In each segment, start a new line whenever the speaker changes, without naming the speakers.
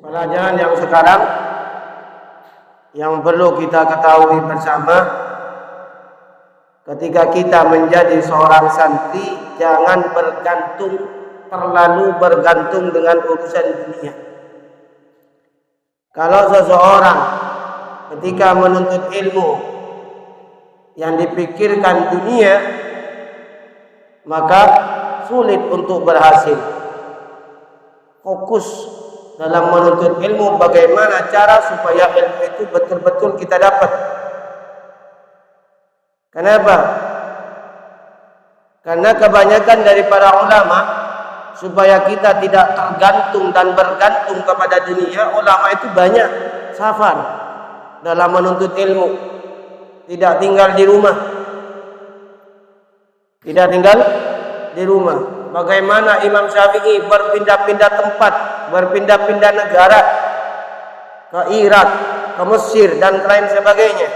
Pelajaran yang sekarang yang perlu kita ketahui bersama, ketika kita menjadi seorang santri, jangan terlalu bergantung dengan urusan dunia. Kalau seseorang ketika menuntut ilmu yang dipikirkan dunia, maka sulit untuk berhasil. Fokus dalam menuntut ilmu, bagaimana cara supaya ilmu itu betul-betul kita dapat. Kenapa? Karena kebanyakan dari para ulama, supaya kita tidak tergantung dan bergantung kepada dunia, ulama itu banyak safar dalam menuntut ilmu, tidak tinggal di rumah. Tidak tinggal di rumah. Bagaimana Imam Syafi'i berpindah-pindah tempat, berpindah-pindah negara, ke Irak, ke Mesir, dan lain sebagainya.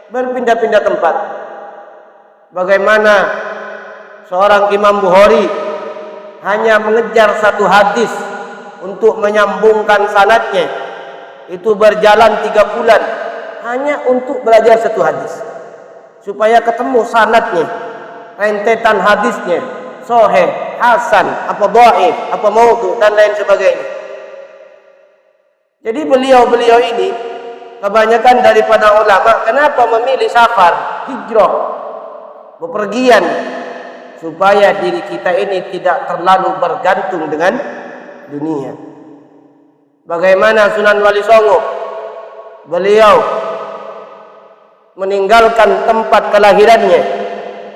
Berpindah-pindah tempat. Bagaimana seorang Imam Bukhari hanya mengejar satu hadis untuk menyambungkan sanadnya, itu berjalan 3 bulan hanya untuk belajar satu hadis, supaya ketemu sanadnya, rentetan hadisnya, sahih, hasan, apa dhaif, apa maudhu, dan lain sebagainya. Jadi beliau-beliau ini, kebanyakan daripada ulama, kenapa memilih safar, hijrah, bepergian, supaya diri kita ini tidak terlalu bergantung dengan dunia. Bagaimana Sunan Wali Songo, beliau meninggalkan tempat kelahirannya,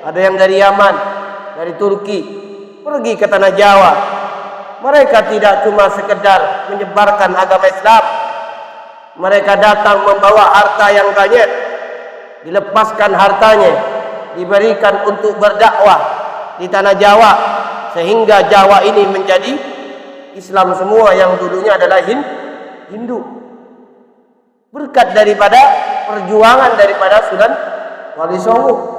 ada yang dari Yaman, dari Turki, pergi ke tanah Jawa. Mereka tidak cuma sekedar menyebarkan agama Islam, mereka datang membawa harta yang banyak, dilepaskan hartanya, diberikan untuk berdakwah di tanah Jawa, sehingga Jawa ini menjadi Islam semua yang dulunya adalah Hindu. Berkat daripada perjuangan daripada Sunan Wali Songo.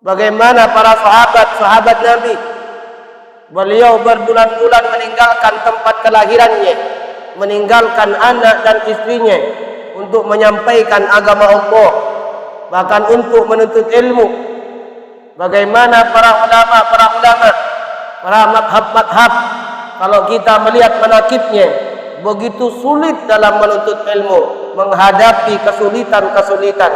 Bagaimana para sahabat Nabi, beliau berbulan-bulan meninggalkan tempat kelahirannya, meninggalkan anak dan istrinya untuk menyampaikan agama Allah, bahkan untuk menuntut ilmu. Bagaimana para ulama, para madhab, kalau kita melihat manaqibnya, begitu sulit dalam menuntut ilmu, menghadapi kesulitan-kesulitan.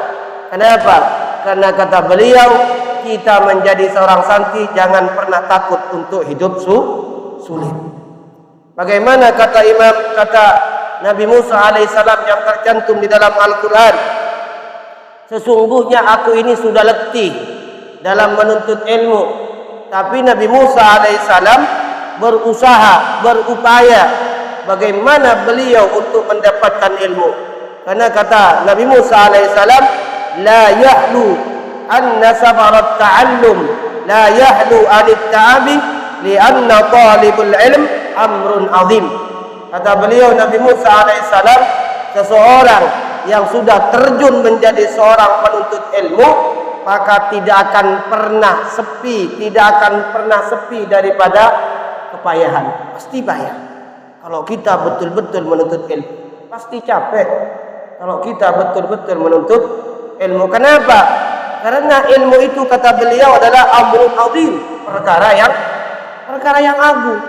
Kenapa? Karena kata beliau, kita menjadi seorang santri jangan pernah takut untuk hidup sulit. Bagaimana kata Nabi Musa alaihissalam yang tercantum di dalam Al-Quran, sesungguhnya aku ini sudah letih dalam menuntut ilmu, tapi Nabi Musa alaihissalam berusaha, berupaya bagaimana beliau untuk mendapatkan ilmu. Karena kata Nabi Musa alaihissalam, la yahlu anna sabarat ta'allum la yahlu anit ta'abi lianna talibul ilm amrun azim. Kata beliau Nabi Musa alaihissalam, seseorang yang sudah terjun menjadi seorang penuntut ilmu, maka tidak akan pernah sepi daripada kepayahan. Pasti payah. Kalau kita betul-betul menuntut ilmu, pasti capek. Kalau kita betul-betul menuntut ilmu. Kenapa? Karena ilmu itu kata beliau adalah amrun azim, perkara yang agung.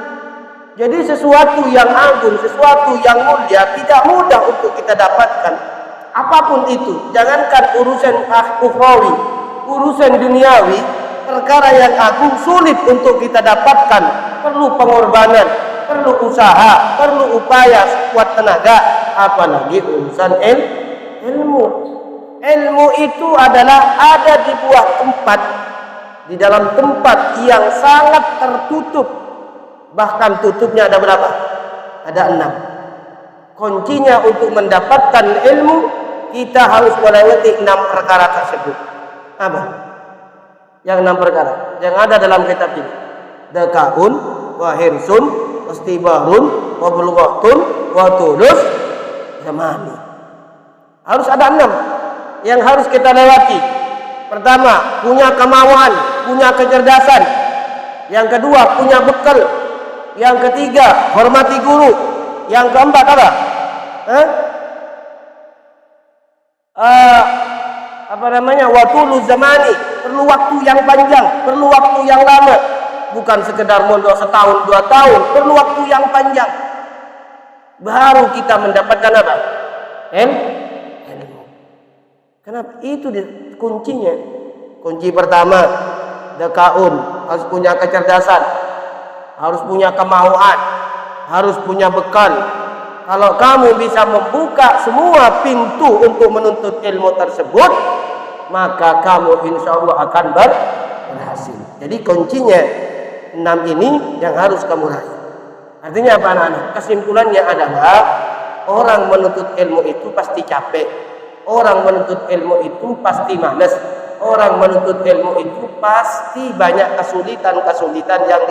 Jadi sesuatu yang agung, sesuatu yang mulia tidak mudah untuk kita dapatkan. Apapun itu, jangankan urusan ukhrawi, urusan duniawi, perkara yang agung sulit untuk kita dapatkan. Perlu pengorbanan, perlu usaha, perlu upaya sekuat tenaga, apalagi urusan ilmu. Ilmu itu adalah ada di buah tempat, di dalam tempat yang sangat tertutup. Bahkan tutupnya ada berapa? Ada 6. Kuncinya untuk mendapatkan ilmu, kita harus melewati 6 perkara tersebut. Apa? Yang 6 perkara yang ada dalam kitab ini. Dakaun, wa hirsun, istibarun, wa bulghatun, wa tulus zamani. Harus ada 6 yang harus kita lewati. Pertama, punya kemauan, punya kecerdasan. Yang kedua, punya bekal. Yang ketiga, hormati guru. Yang keempat apa? Apa namanya? Watulu zamani, perlu waktu yang panjang, perlu waktu yang lama, bukan sekedar mondok setahun 2 tahun, perlu waktu yang panjang. Baru kita mendapatkan apa? Ilmu. Kenapa? Itu kuncinya. Kunci pertama, dakaun, harus punya kecerdasan, harus punya kemauan, harus punya bekal. Kalau kamu bisa membuka semua pintu untuk menuntut ilmu tersebut, maka kamu insya Allah akan berhasil. Jadi kuncinya 6 ini yang harus kamu raih. Artinya apa anak-anak? Kesimpulannya adalah orang menuntut ilmu itu pasti capek. Orang menuntut ilmu itu pasti malas. Orang menuntut ilmu itu pasti banyak kesulitan-kesulitan yang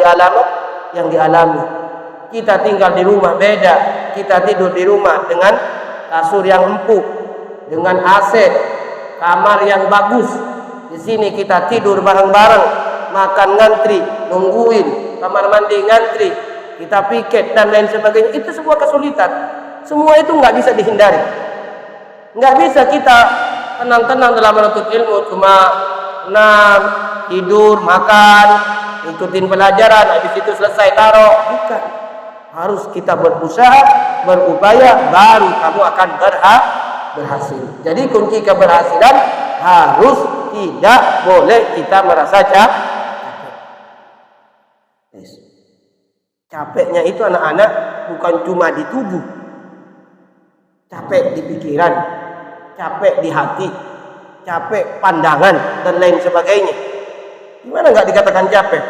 dialami. Kita tinggal di rumah beda. Kita tidur di rumah dengan kasur yang empuk, dengan AC, kamar yang bagus. Di sini kita tidur bareng-bareng, makan ngantri, nungguin, kamar mandi ngantri, kita piket dan lain sebagainya. Itu sebuah kesulitan. Semua itu nggak bisa dihindari. Nggak bisa kita tenang-tenang dalam menuntut ilmu, cuma tidur, makan, ikutin pelajaran, habis itu selesai taruh. Bukan. Harus kita berusaha, berupaya, baru kamu akan berhasil. Jadi kunci keberhasilan harus tidak boleh kita merasa capek. Capeknya itu anak-anak bukan cuma di tubuh, capek di pikiran, capek di hati, capek pandangan dan lain sebagainya. Gimana nggak dikatakan capek?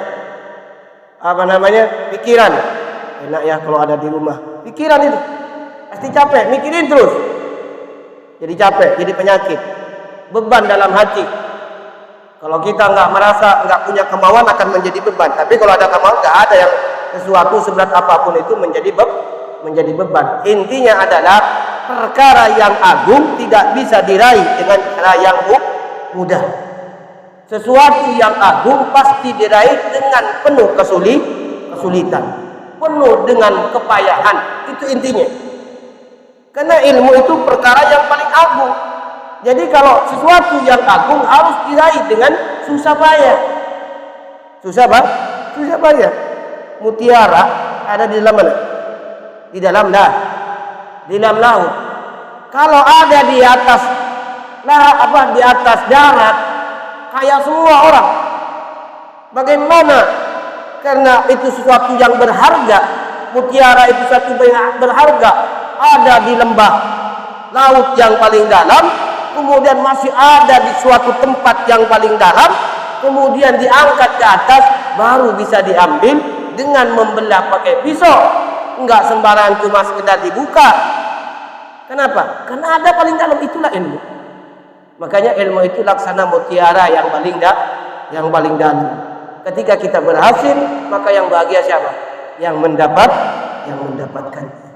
Apa namanya? Pikiran. Enak ya kalau ada di rumah. Pikiran itu pasti capek, mikirin terus. Jadi capek, jadi penyakit, beban dalam hati. Kalau kita nggak merasa, nggak punya kemauan akan menjadi beban. Tapi kalau ada kemauan, nggak ada yang sesuatu seberat apapun itu menjadi beban. Intinya adalah perkara yang agung tidak bisa diraih dengan cara yang mudah. Sesuatu yang agung pasti diraih dengan penuh kesulitan, penuh dengan kepayahan. Itu intinya. Karena ilmu itu perkara yang paling agung. Jadi kalau sesuatu yang agung harus diraih dengan susah payah. Susah apa? Susah payah. Mutiara ada di dalam mana? Di dalam laut. Kalau ada di atas di atas darat kayak semua orang. Bagaimana? Karena itu sesuatu yang berharga. Mutiara itu sesuatu yang berharga. Ada di lembah laut yang paling dalam, kemudian masih ada di suatu tempat yang paling dalam, kemudian diangkat ke atas, baru bisa diambil dengan membelah pakai pisau. Enggak sembarangan cuma sekedar dibuka. Kenapa? Karena ada paling dalam, itulah ilmu. Makanya ilmu itu laksana mutiara yang paling dalam. Ketika kita berhasil, maka yang bahagia siapa? Yang mendapatkan.